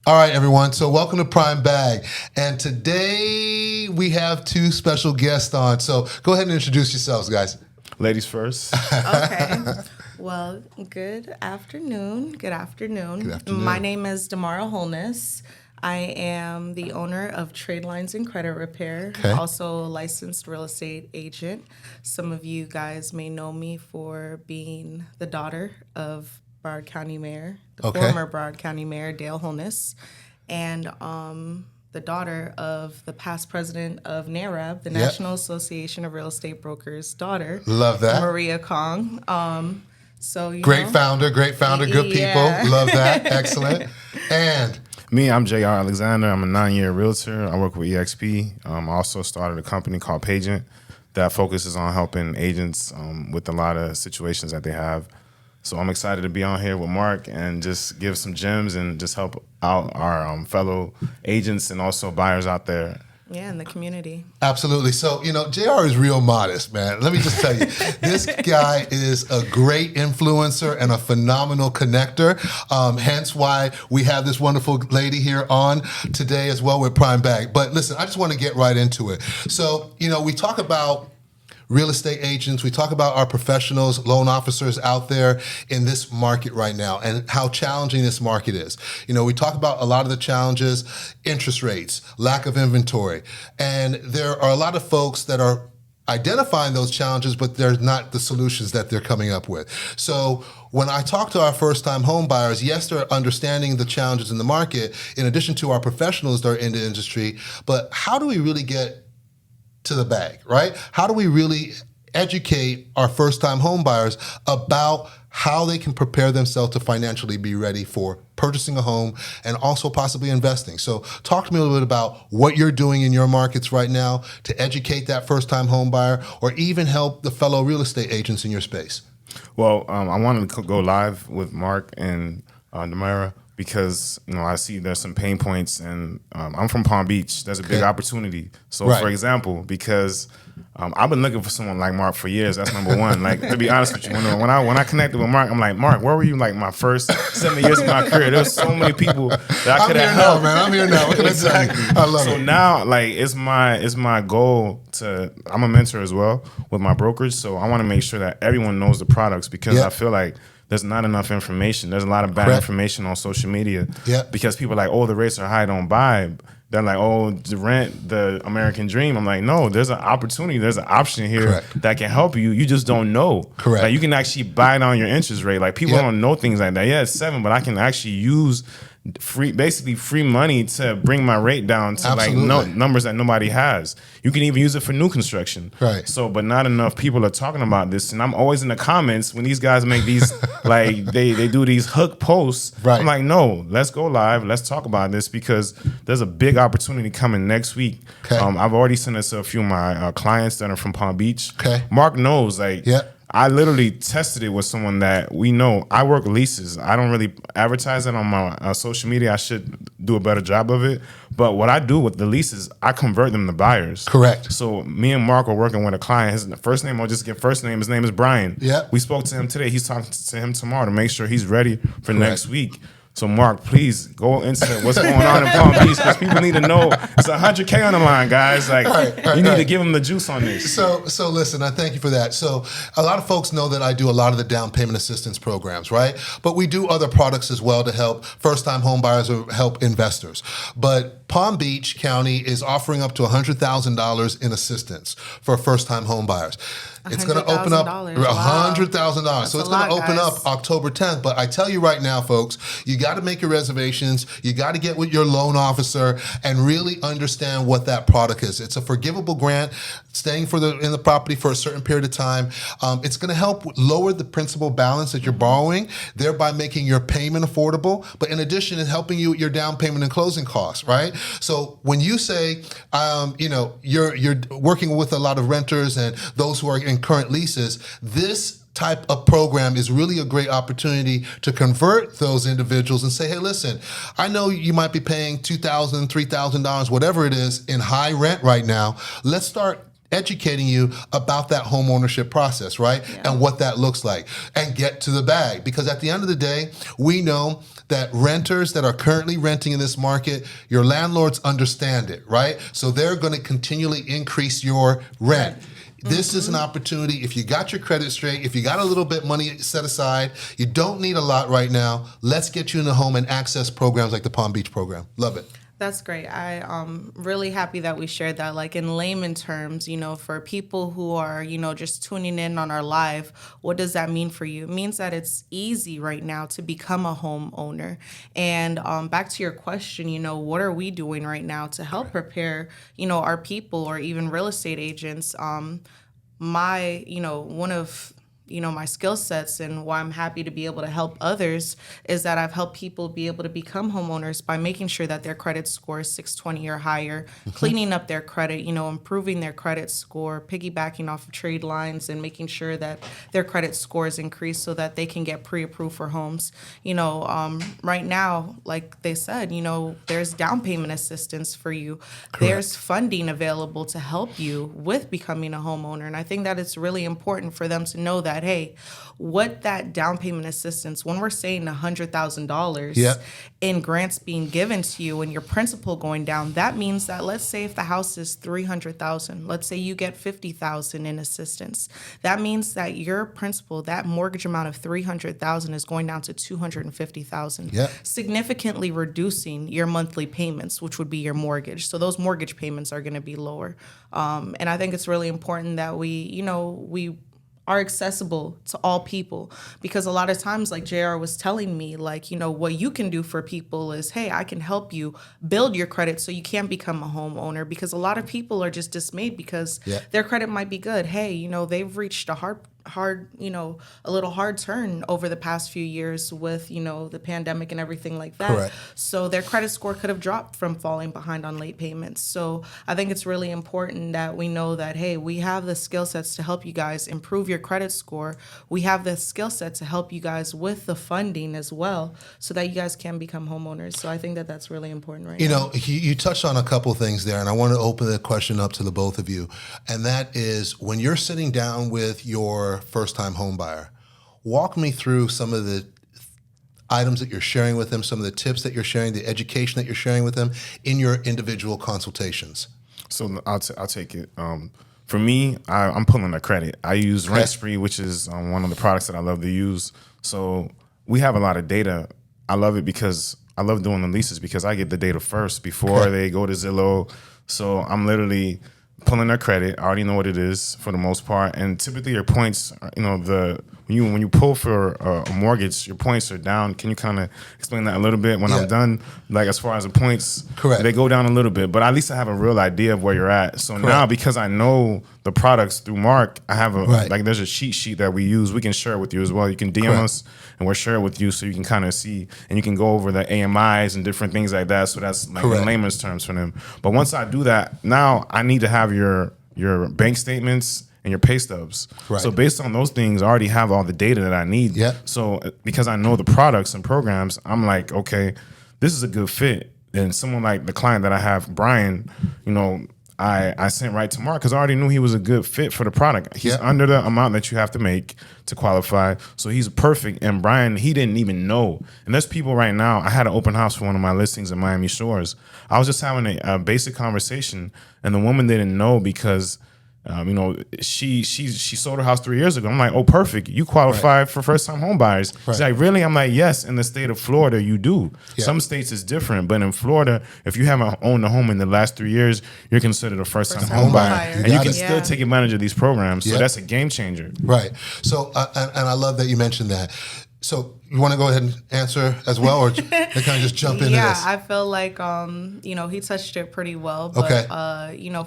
All right, everyone. So welcome to Prime Bag. And today we have two special guests on. So go ahead and introduce yourselves, guys. Ladies first. Okay. Well, good afternoon. Good afternoon. Good afternoon. My name is Damara Holness. I am the owner of Trade Lines and Credit Repair, Okay. also a licensed real estate agent. Some of you guys may know me for being the daughter of Broward County Mayor, the Okay. former Broward County Mayor Dale Holness, and the daughter of the past president of NAREB, the National Association of Real Estate Brokers' daughter. Love that. Maria Kong. Great founder, good people. Yeah. Love that. Excellent. And Me, I'm JR Alexander. I'm a 9-year realtor. I work with EXP. I also started a company called Pagent that focuses on helping agents with a lot of situations that they have. So I'm excited to be on here with Mark and just give some gems and just help out our fellow agents and also buyers out there. Yeah, in the community. absolutely. So, JR is real modest, man. Let me just tell you, this guy is a great influencer and a phenomenal connector. Hence why we have this wonderful lady here on today as well with Prime Bag. But listen, I just want to get right into it. So, we talk about real estate agents, we talk about our professionals, loan officers out there in this market right now and how challenging this market is. We talk about a lot of the challenges, interest rates, lack of inventory, and there are a lot of folks that are identifying those challenges, but they're not the solutions that they're coming up with. So when I talk to our first-time home buyers, yes, they're understanding the challenges in the market, in addition to our professionals that are in the industry, but how do we really get to the bag, right? How do we really educate our first-time home buyers about how they can prepare themselves to financially be ready for purchasing a home and also possibly investing? So talk to me a little bit about what you're doing in your markets right now to educate that first-time home buyer or even help the fellow real estate agents in your space. Well, I wanted to go live with Mark and Namira because I see there's some pain points, and I'm from Palm Beach. There's a big opportunity. So, Right. for example, because I've been looking for someone like Mark for years. That's number one. Like, to be honest with you, when I connected with Mark, I'm like, Mark, where were you like my first 7 years of my career? There's so many people that I could have helped. I'm here now. What can I tell you? I love So it. now, like, it's my goal to. I'm a mentor as well with my brokerage, so I want to make sure that everyone knows the products because Yep. I feel like there's not enough information. There's a lot of bad Correct. information on social media. Yep. Because people are like, oh, the rates are high, don't buy. They're like, oh, the rent, the American dream. I'm like, no, there's an opportunity. There's an option here Correct. that can help you. You just don't know. Correct. Like, you can actually buy down your interest rate. Like, people Yep. don't know things like that. Yeah, it's 7, but I can actually use free money to bring my rate down to Absolutely. numbers that nobody has. You can even use it for new construction. Right. So, but not enough people are talking about this, and I'm always in the comments when these guys make these like they do these hook posts. Right. I'm like, no, let's go live. Let's talk about this because there's a big opportunity coming next week. Okay. I've already sent this to a few of my clients that are from Palm Beach. Okay. Mark knows, like. Yeah. I literally tested it with someone that we know. I work leases. I don't really advertise it on my social media. I should do a better job of it. But what I do with the leases, I convert them to buyers. Correct. So me and Mark are working with a client. His first name, I'll just get first name. His name is Brian. Yeah. We spoke to him today. He's talking to him tomorrow to make sure he's ready for next week. So, Mark, please go into what's going on in Palm Beach because people need to know. It's $100K on the line, guys. Like, you need to give them the juice on this. So listen, I thank you for that. So a lot of folks know that I do a lot of the down payment assistance programs, right? But we do other products as well to help first-time home buyers or help investors. But Palm Beach County is offering up to $100,000 in assistance for first-time home buyers. It's going to open up $100,000. $100,000. So it's going a to lot, open guys. up October 10th. But I tell you right now, folks, you got to make your reservations. You got to get with your loan officer and really understand what that product is. It's a forgivable grant, staying in the property for a certain period of time. It's going to help lower the principal balance that you're borrowing, thereby making your payment affordable. But in addition, it's helping you with your down payment and closing costs, right? So when you say, you're working with a lot of renters and those who are in current leases, this type of program is really a great opportunity to convert those individuals and say, hey, listen, I know you might be paying $2,000, $3,000, whatever it is in high rent right now. Let's start educating you about that home ownership process, right? Yeah. And what that looks like and get to the bag. Because at the end of the day, we know that renters that are currently renting in this market, your landlords understand it, right? So they're going to continually increase your rent. This is an opportunity. If you got your credit straight, if you got a little bit money set aside, you don't need a lot right now. Let's get you in the home and access programs like the Palm Beach program. Love it. That's great. I'm really happy that we shared that. Like in layman terms, for people who are, just tuning in on our live, what does that mean for you? It means that it's easy right now to become a homeowner. And back to your question, what are we doing right now to help prepare, our people or even real estate agents? One of my skill sets and why I'm happy to be able to help others is that I've helped people be able to become homeowners by making sure that their credit score is 620 or higher, cleaning up their credit, improving their credit score, piggybacking off of trade lines and making sure that their credit scores increase so that they can get pre-approved for homes. Right now, like they said, there's down payment assistance for you. Correct. There's funding available to help you with becoming a homeowner. And I think that it's really important for them to know that, hey, what that down payment assistance, when we're saying $100,000 in grants being given to you and your principal going down, that means that, let's say if the house is $300,000, let's say you get $50,000 in assistance. That means that your principal, that mortgage amount of $300,000 is going down to $250,000, significantly reducing your monthly payments, which would be your mortgage. So those mortgage payments are going to be lower. And I think it's really important that we are accessible to all people, because a lot of times, like JR was telling me, what you can do for people is, hey, I can help you build your credit so you can become a homeowner, because a lot of people are just dismayed because their credit might be good. Hey, they've reached a a little hard turn over the past few years with, the pandemic and everything like that. Correct. So their credit score could have dropped from falling behind on late payments. So I think it's really important that we know that, hey, we have the skill sets to help you guys improve your credit score. We have the skill set to help you guys with the funding as well, so that you guys can become homeowners. So I think that that's really important right now. You touched on a couple of things there, and I want to open the question up to the both of you. And that is, when you're sitting down with your first-time home buyer, walk me through some of the items that you're sharing with them, some of the tips that you're sharing, the education that you're sharing with them in your individual consultations. So I'll take it. For me, I'm pulling a credit. I use Rent Spree, which is one of the products that I love to use. So we have a lot of data. I love it because I love doing the leases because I get the data first before they go to Zillow. So I'm literally pulling their credit. I already know what it is for the most part, and typically your points, when you pull for a mortgage, your points are down. Can you kind of explain that a little bit? When I'm done, like as far as the points, they go down a little bit, but at least I have a real idea of where you're at. So now, because I know the products through Mark, I have there's a cheat sheet that we use. We can share it with you as well. You can DM us and we'll share it with you so you can kind of see, and you can go over the AMIs and different things like that. So that's like in layman's terms for them. But once I do that, now I need to have your bank statements and your pay stubs. So based on those things, I already have all the data that I need. So because I know the products and programs, I'm like, okay, this is a good fit. And someone like the client that I have, Brian, I sent right to Mark because I already knew he was a good fit for the product. He's under the amount that you have to make to qualify. So he's perfect. And Brian, he didn't even know. And there's people right now. I had an open house for one of my listings in Miami Shores. I was just having a basic conversation, and the woman didn't know because she sold her house 3 years ago. I'm like, oh, perfect. You qualify for first-time home buyers. She's like, really? I'm like, yes, in the state of Florida, you do. Some states is different, but in Florida, if you haven't owned a home in the last 3 years, you're considered a first-time home buyer. And you can still take advantage of these programs. So that's a game changer. Right. So, and I love that you mentioned that. So you want to go ahead and answer as well, or kind of just jump into this? Yeah, I feel like, he touched it pretty well. But,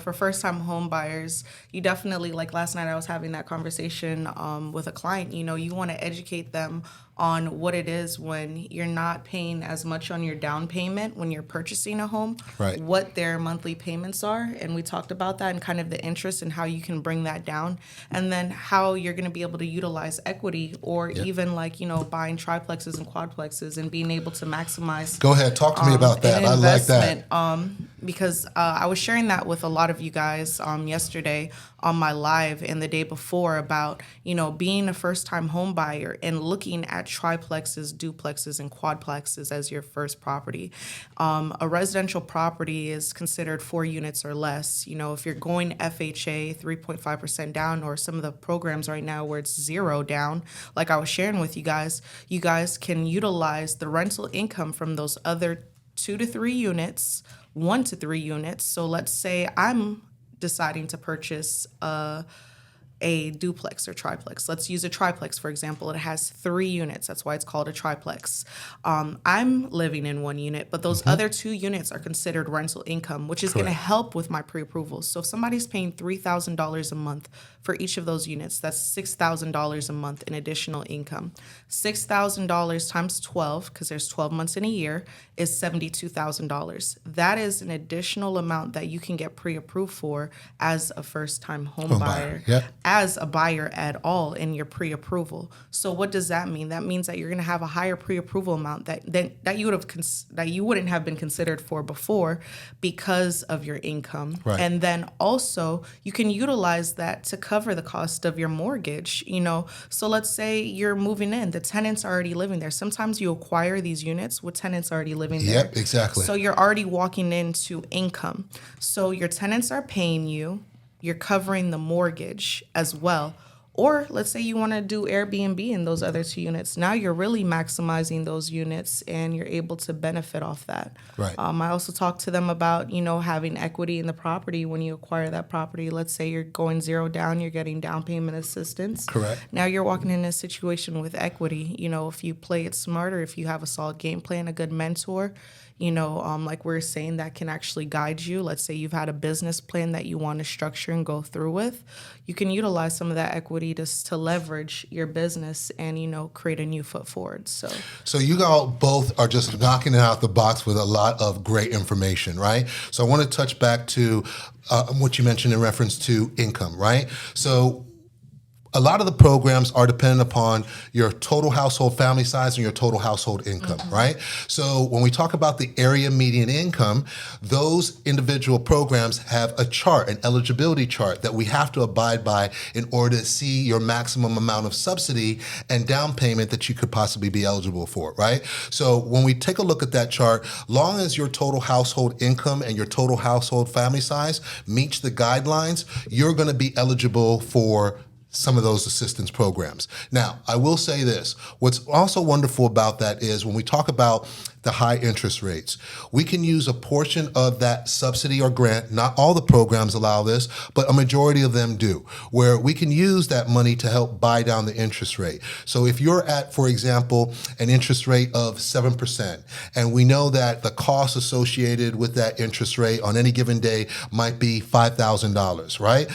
for first-time home buyers, you definitely, like last night I was having that conversation with a client, you want to educate them on what it is when you're not paying as much on your down payment when you're purchasing a home, what their monthly payments are. And we talked about that and kind of the interest and how you can bring that down. And then how you're going to be able to utilize equity or even buying triplexes and quadplexes and being able to maximize. Go ahead. Talk to me about that. I like that. because I was sharing that with a lot of you guys yesterday on my live and the day before about, being a first-time home buyer and looking at triplexes, duplexes, and quadplexes as your first property. A residential property is considered 4 units or less. If you're going FHA, 3.5% down, or some of the programs right now where it's 0 down, like I was sharing with you guys can utilize the rental income from those other 2 to 3 units, 1 to 3 units. So let's say I'm deciding to purchase a duplex or triplex. Let's use a triplex, for example. It has 3 units. That's why it's called a triplex. I'm living in 1 unit, but those other 2 units are considered rental income, which is going to help with my pre-approval. So if somebody's paying $3,000 a month for each of those units, that's $6,000 a month in additional income. $6,000 times 12, because there's 12 months in a year, is $72,000. That is an additional amount that you can get pre-approved for as a first-time home buyer. Yep. As a buyer at all in your pre-approval. So what does that mean? That means that you're going to have a higher pre-approval amount that you wouldn't have been considered for before because of your income. Right. And then also you can utilize that to cover the cost of your mortgage. So let's say you're moving in, the tenants are already living there. Sometimes you acquire these units with tenants already living there. Yep, exactly. So you're already walking into income. So your tenants are paying you. You're covering the mortgage as well. Or let's say you want to do Airbnb in those other 2 units. Now you're really maximizing those units and you're able to benefit off that. Right. I also talked to them about, having equity in the property when you acquire that property. Let's say you're going 0 down, you're getting down payment assistance. Correct. Now you're walking in a situation with equity. If you play it smarter, if you have a solid game plan, a good mentor, like we're saying, that can actually guide you. Let's say you've had a business plan that you want to structure and go through with. You can utilize some of that equity to leverage your business and, create a new foot forward. So you all both are just knocking it out the box with a lot of great information, right? So I want to touch back to what you mentioned in reference to income, right? So a lot of the programs are dependent upon your total household family size and your total household income, right? So when we talk about the area median income, those individual programs have a chart, an eligibility chart that we have to abide by in order to see your maximum amount of subsidy and down payment that you could possibly be eligible for, right? So when we take a look at that chart, long as your total household income and your total household family size meets the guidelines, you're going to be eligible for some of those assistance programs. Now, I will say this. What's also wonderful about that is when we talk about the high interest rates, we can use a portion of that subsidy or grant. Not all the programs allow this, but a majority of them do, where we can use that money to help buy down the interest rate. So if you're at, for example, an interest rate of 7%, and we know that the cost associated with that interest rate on any given day might be $5,000, right,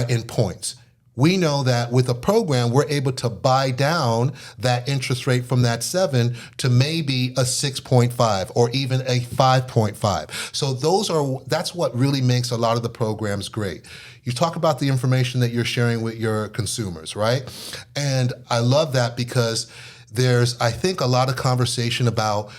in points. We know that with a program, we're able to buy down that interest rate from that 7 to maybe a 6.5 or even a 5.5. So that's what really makes a lot of the programs great. You talk about the information that you're sharing with your consumers, right? And I love that because there's, I think, a lot of conversation about,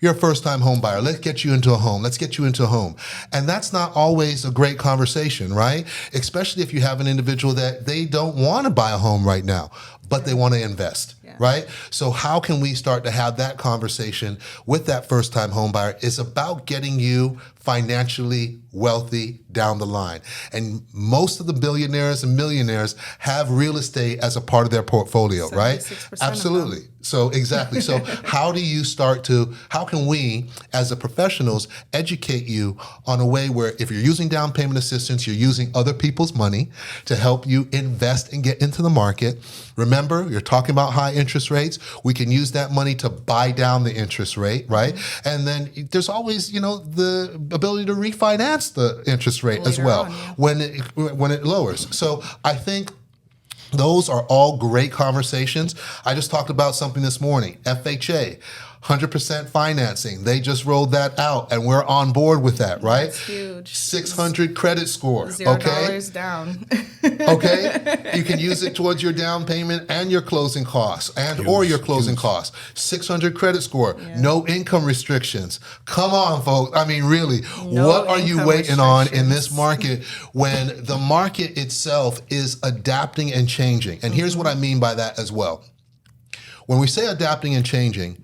you're a first-time home buyer. Let's get you into a home. Let's get you into a home. And that's not always a great conversation, right? Especially if you have an individual that they don't want to buy a home right now, but they want to invest, right? So how can we start to have that conversation with that first-time home buyer? It's about getting you financially wealthy down the line. And most of the billionaires and millionaires have real estate as a part of their portfolio, right? Absolutely. So exactly. So how can we as a professionals educate you on a way where if you're using down payment assistance, you're using other people's money to help you invest and get into the market. Remember, you're talking about high interest rates. We can use that money to buy down the interest rate, right? And then there's always, the ability to refinance the interest rate later as well on, when it lowers. So I think those are all great conversations. I just talked about something this morning, FHA. 100% financing. They just rolled that out, and we're on board with that, right? That's huge. 600 credit score. $0 down. Okay, you can use it towards your down payment and your closing costs, or your closing costs. 600 credit score, no income restrictions. Come on, folks. I mean, really, what are you waiting on in this market when the market itself is adapting and changing? And here's what I mean by that as well. When we say adapting and changing,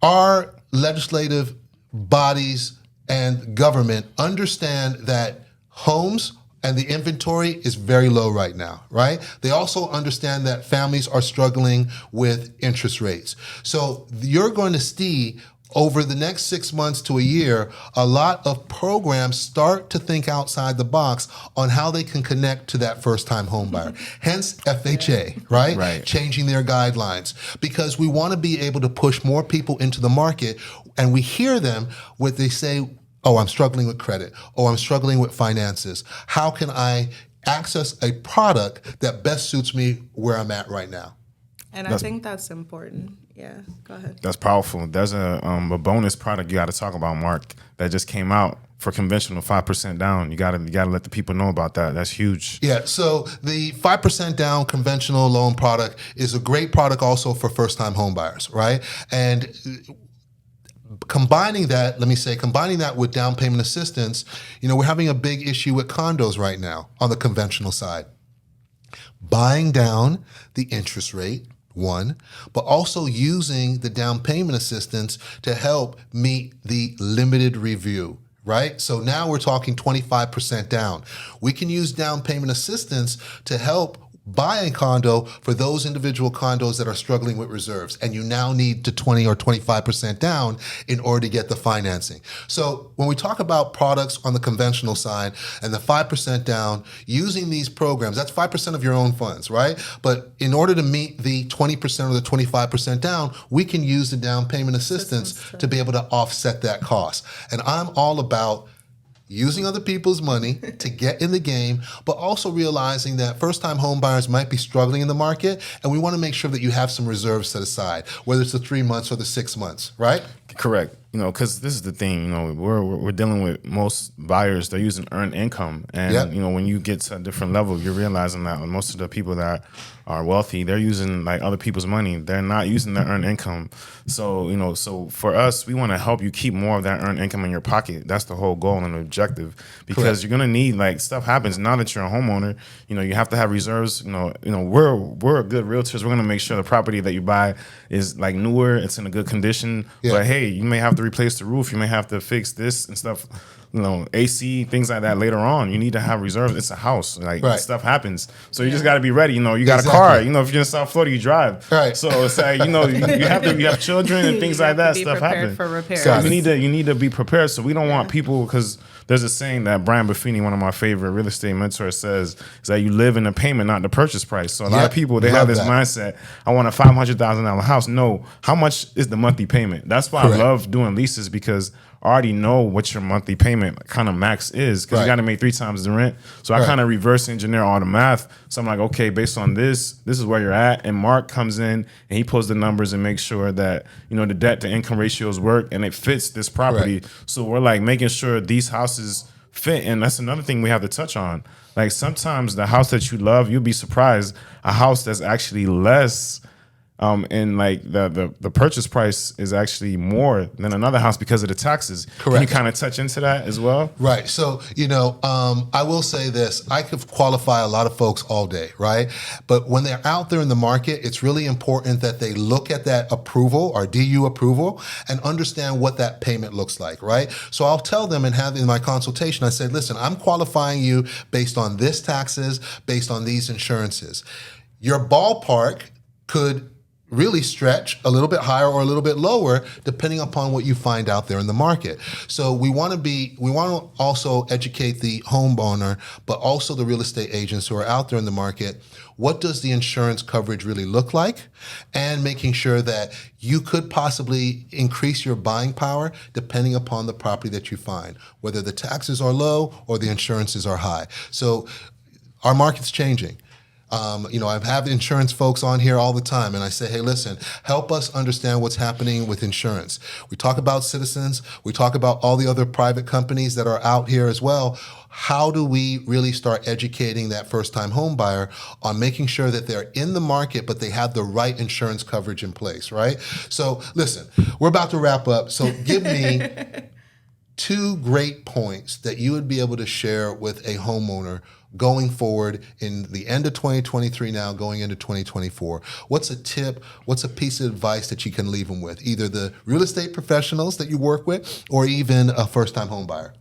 our legislative bodies and government understand that homes and the inventory is very low right now, right? They also understand that families are struggling with interest rates. So you're going to see over the next 6 months to a year, a lot of programs start to think outside the box on how they can connect to that first-time home buyer. Hence FHA, right? Changing their guidelines, because we want to be able to push more people into the market, and we hear them when they say, oh, I'm struggling with credit. Oh, I'm struggling with finances. How can I access a product that best suits me where I'm at right now? And I think that's important. Yeah, go ahead. That's powerful. There's a bonus product you got to talk about, Mark, that just came out for conventional 5% down. You got to let the people know about that. That's huge. Yeah. So the 5% down conventional loan product is a great product also for first-time home buyers, right? And combining that with down payment assistance, we're having a big issue with condos right now on the conventional side. Buying down the interest rate, one, but also using the down payment assistance to help meet the limited review, right? So now we're talking 25% down. We can use down payment assistance to help buy a condo for those individual condos that are struggling with reserves, and you now need to 20 or 25% down in order to get the financing. So when we talk about products on the conventional side and the 5% down, using these programs, that's 5% of your own funds, right? But in order to meet the 20% or the 25% down, we can use the down payment assistance to be able to offset that cost. And I'm all about using other people's money to get in the game, but also realizing that first-time home buyers might be struggling in the market, and we want to make sure that you have some reserves set aside, whether it's the 3 months or the 6 months, right? Correct. Because this is the thing, we're dealing with most buyers, they're using earned income. And, when you get to a different level, you're realizing that most of the people that are wealthy, they're using like other people's money. They're not using their earned income. So, so for us, we want to help you keep more of that earned income in your pocket. That's the whole goal and objective, because you're going to need, like, stuff happens now that you're a homeowner. You have to have reserves. We're good realtors. We're going to make sure the property that you buy is like newer. It's in a good condition. But hey, you may have to replace the roof. You may have to fix this and stuff. AC, things like that later on. You need to have reserves. It's a house. Stuff happens. So you just got to be ready. You got a car. If you're in South Florida, you drive. Right. So it's like, you have children and things like that. Stuff happens. For repairs. So you need to be prepared. So we don't want people, because there's a saying that Brian Buffini, one of my favorite real estate mentors, says, is that you live in the payment, not the purchase price. So a lot of people, they have this mindset, I want a $500,000 house. No, how much is the monthly payment? That's why I love doing leases, because I already know what your monthly payment kind of max is, because you got to make 3 times the rent. So I kind of reverse engineer all the math. So I'm like, okay, based on this is where you're at. And Mark comes in and he pulls the numbers and makes sure that, the debt to income ratios work and it fits this property. So we're like making sure these houses fit. And that's another thing we have to touch on. Like, sometimes the house that you love, you'll be surprised, a house that's actually less and like the purchase price is actually more than another house because of the taxes. Correct. Can you kind of touch into that as well? Right. So, I will say this. I could qualify a lot of folks all day, right? But when they're out there in the market, it's really important that they look at that approval or DU approval and understand what that payment looks like, right? So I'll tell them and have in my consultation, I said, listen, I'm qualifying you based on this taxes, based on these insurances. Your ballpark could really stretch a little bit higher or a little bit lower depending upon what you find out there in the market. So we want to also educate the homeowner, but also the real estate agents who are out there in the market. What does the insurance coverage really look like? And making sure that you could possibly increase your buying power depending upon the property that you find, whether the taxes are low or the insurances are high. So our market's changing. I have insurance folks on here all the time, and I say, hey, listen, help us understand what's happening with insurance. We talk about Citizens. We talk about all the other private companies that are out here as well. How do we really start educating that first-time home buyer on making sure that they're in the market, but they have the right insurance coverage in place, right? So listen, we're about to wrap up. So give me 2 great points that you would be able to share with a homeowner going forward in the end of 2023 now, going into 2024. What's a tip, what's a piece of advice that you can leave them with? Either the real estate professionals that you work with or even a first-time home buyer.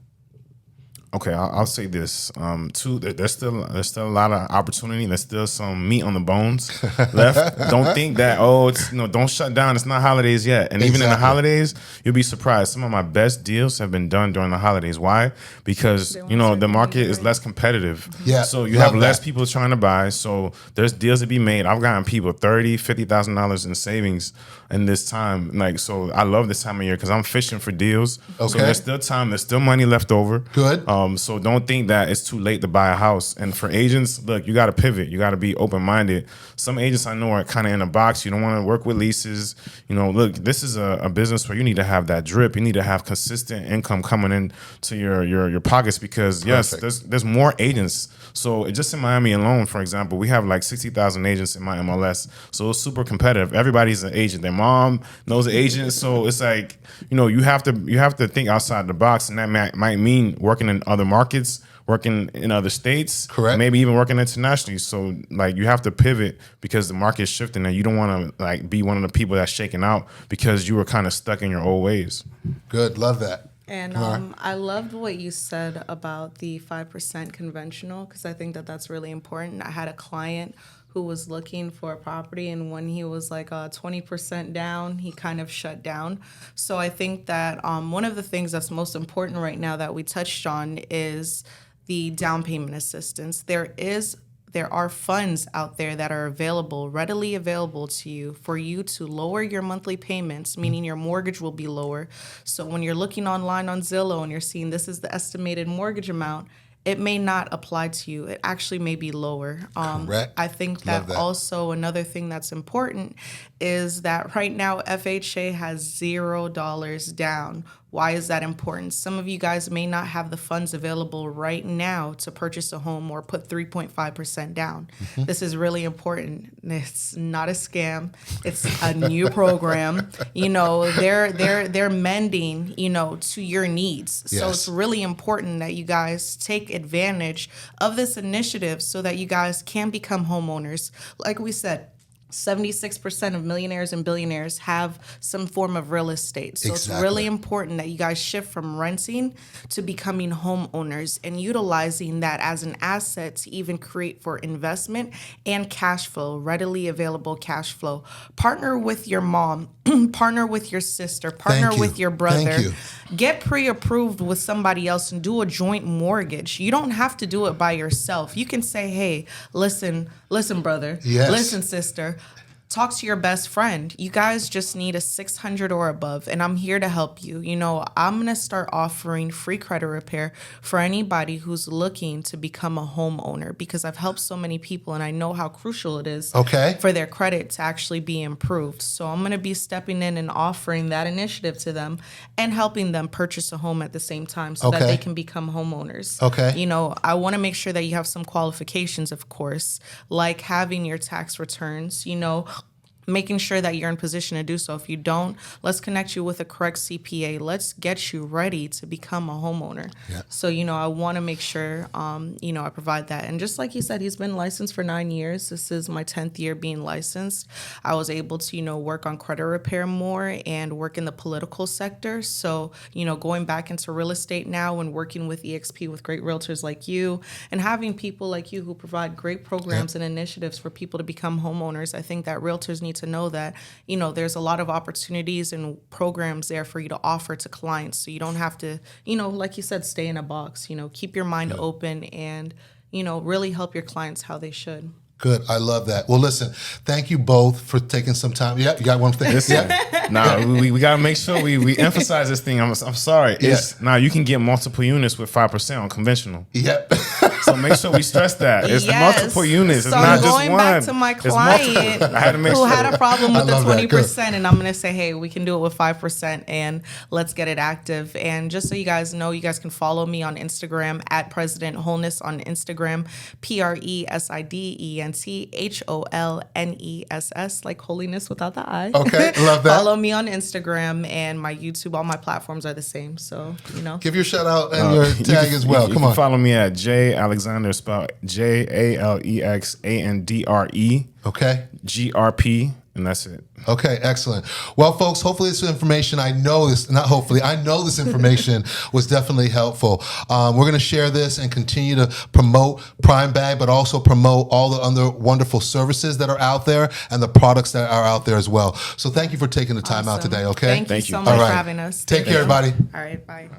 Okay, I'll say this. There's still a lot of opportunity. There's still some meat on the bones left. Don't think that don't shut down. It's not holidays yet. And even in the holidays, you'll be surprised. Some of my best deals have been done during the holidays. Why? Because the market is less competitive. Yeah, so you have less people trying to buy. So there's deals to be made. I've gotten people $30,000, $50,000 in savings in this time. So I love this time of year because I'm fishing for deals. Okay. So there's still time. There's still money left over. Good. So don't think that it's too late to buy a house. And for agents, look, you got to pivot. You got to be open-minded. Some agents I know are kind of in a box. You don't want to work with leases. Look, this is a business where you need to have that drip. You need to have consistent income coming in to your pockets because, yes, there's more agents. So just in Miami alone, for example, we have like 60,000 agents in my MLS. So it's super competitive. Everybody's an agent. Their mom knows an agent. So it's like, you have to think outside the box, and that might mean working in other markets, working in other states, correct? Maybe even working internationally. So you have to pivot because the market is shifting, and you don't want to be one of the people that's shaken out because you were kind of stuck in your old ways. Good, love that. And I loved what you said about the 5% conventional because I think that that's really important. I had a client who was looking for a property, and when he was like 20% down, he kind of shut down. So I think that one of the things that's most important right now that we touched on is the down payment assistance. There are funds out there that are available, readily available to you for you to lower your monthly payments, meaning your mortgage will be lower. So when you're looking online on Zillow and you're seeing this is the estimated mortgage amount, it may not apply to you. It actually may be lower. Correct. I think that also another thing that's important is that right now FHA has $0 down. Why is that important? Some of you guys may not have the funds available right now to purchase a home or put 3.5% down. Mm-hmm. This is really important. It's not a scam. It's a new program. They're mending, to your needs. Yes. So it's really important that you guys take advantage of this initiative so that you guys can become homeowners. Like we said, 76% of millionaires and billionaires have some form of real estate. So It's really important that you guys shift from renting to becoming homeowners and utilizing that as an asset to even create for investment and cash flow, readily available cash flow. Partner with your mom, partner with your sister, partner with your brother. Get pre-approved with somebody else and do a joint mortgage. You don't have to do it by yourself. You can say, hey, listen, brother. Yes. Listen, sister. Talk to your best friend. You guys just need a 600 or above, and I'm here to help you. I'm going to start offering free credit repair for anybody who's looking to become a homeowner because I've helped so many people, and I know how crucial it is for their credit to actually be improved. So I'm going to be stepping in and offering that initiative to them and helping them purchase a home at the same time so that they can become homeowners. Okay. I want to make sure that you have some qualifications, of course, like having your tax returns, making sure that you're in position to do so. If you don't, let's connect you with a correct CPA. Let's get you ready to become a homeowner. Yeah. So, I want to make sure, I provide that. And just like you said, he's been licensed for 9 years. This is my 10th year being licensed. I was able to, work on credit repair more and work in the political sector. So, going back into real estate now and working with EXP with great realtors like you and having people like you who provide great programs and initiatives for people to become homeowners, I think that realtors need to know that, there's a lot of opportunities and programs there for you to offer to clients. So you don't have to, like you said, stay in a box, keep your mind open and, really help your clients how they should. Good. I love that. Well, listen, thank you both for taking some time. Yeah, you got one thing. We got to make sure we emphasize this thing. I'm sorry. You can get multiple units with 5% on conventional. Yep. So make sure we stress that. It's Yes. multiple units. So It's not I'm just going one. back to my It's multiple. client I had to make who sure. had a problem with the love that. Good. 20%, and I'm going to say, hey, we can do it with 5%, and let's get it active. And just so you guys know, you guys can follow me on Instagram at President Wholeness on Instagram, PRESIDENTHOLNESS, like holiness without the I. Okay, love that. Follow me on Instagram, and my YouTube. All my platforms are the same. So, Give your shout out and your tag as well. You Come can on. follow me at J Alexander, spelled JALEXANDRE Okay. GRP, and that's it. Okay, excellent. Well, folks, hopefully this information, I know this information was definitely helpful. We're going to share this and continue to promote Prime Bag, but also promote all the other wonderful services that are out there and the products that are out there as well. So thank you for taking the time out today, okay? Thank you so you. much All for right. having us. Take care, everybody. All right, bye.